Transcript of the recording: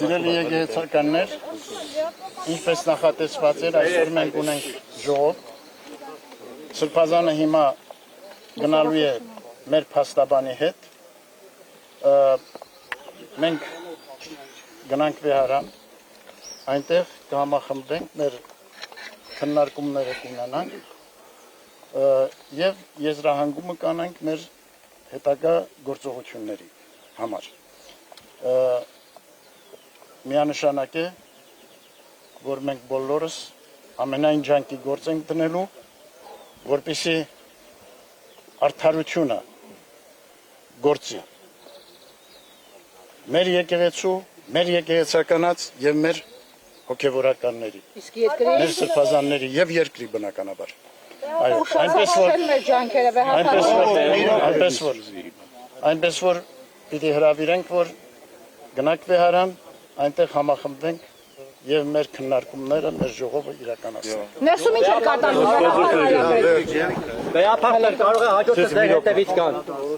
Սիրելի եկեղեցականներ, ինչպես նախատեսված էր, այսօր մենք ունենք ժողով։ Սրբազանը հիմա գնալու է մեր փաստաբանի հետ։ Մենք գնանք Վեհարան, այնտեղ կհամախմբենք, մեր քննարկումները կունենանք եւ եզրահանգումը կանենք մեր հետագա գործողությունների համար։ Միանշանակ է, որ մենք բոլորս ամենայն ջանքի գործ ենք դնելու, որպեսզի արդարությունը գործի մեր եկեղեցու, մեր եկեղեցականաց եւ մեր հոգեվորականների, մեր սրբազանների եւ երկրի բնականաբար։ Այո, այնպես որ պիտի հրավիրենք, որ գնանք Վեհարան, այնտեղ համախմբվենք եւ մեր քննարկումները, մեր ժողովը իրականացնենք։ Ներսում ինչ է կատարվում։ Գայափակներ կարող է հաջորդը ձեր հետևից գան։